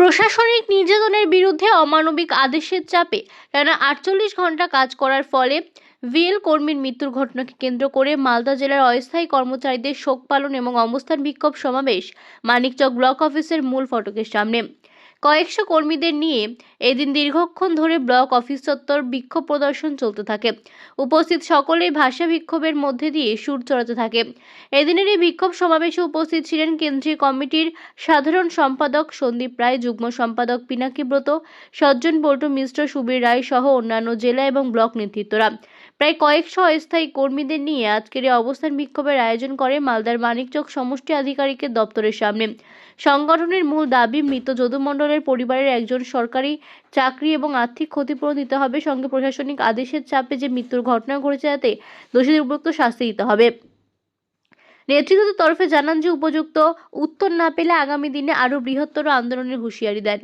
প্রশাসনিক নির্যাতনের বিরুদ্ধে অমানবিক আদেশের চাপে টানা ৪৮ ঘন্টা কাজ করার ফলে ভিএল কর্মীর মৃত্যুর ঘটনাকে কেন্দ্র করে মালদা জেলার অস্থায়ী কর্মচারীদের শোক পালন এবং অবস্থান বিক্ষোভ সমাবেশ মানিকচক ব্লক অফিসের মূল ফটকের সামনে। কয়েকশো কর্মীদের নিয়ে এদিন দীর্ঘক্ষণ ধরে ব্লক অফিস চত্বর বিক্ষোভ প্রদর্শন চলতে থাকে। উপস্থিত সকলেই ভাষা বিক্ষোভের মধ্যে দিয়ে সুর চড়াতে থাকে। এদিনের এই বিক্ষোভ সমাবেশে উপস্থিত ছিলেন কেন্দ্রীয় কমিটির সাধারণ সম্পাদক সন্দীপ রায়, যুগ্ম সম্পাদক পিনাকি ব্রত, সজ্জন বল্টু মিশ্র, সুবীর রায় সহ অন্যান্য জেলা এবং ব্লক নেতৃত্বরা। প্রায় কয়েকশো অস্থায়ী কর্মীদের নিয়ে আজকের এই অবস্থান বিক্ষোভের আয়োজন করে মালদার মানিকচক সমষ্টি আধিকারিকের দপ্তরের সামনে। সংগঠনের মূল দাবি, মৃত যদু মণ্ডলের পরিবারের একজন সরকারি চাকরি এবং আর্থিক ক্ষতিপূরণ দিতে হবে, সঙ্গে প্রশাসনিক আদেশের চাপে যে মৃত্যুর ঘটনা ঘটেছে যাতে দোষীদের উপযুক্ত শাস্তি দিতে হবে। নেতৃত্বের তরফে জানান যে উপযুক্ত উত্তর না পেলে আগামী দিনে আরও বৃহত্তর আন্দোলনের হুঁশিয়ারি দেন।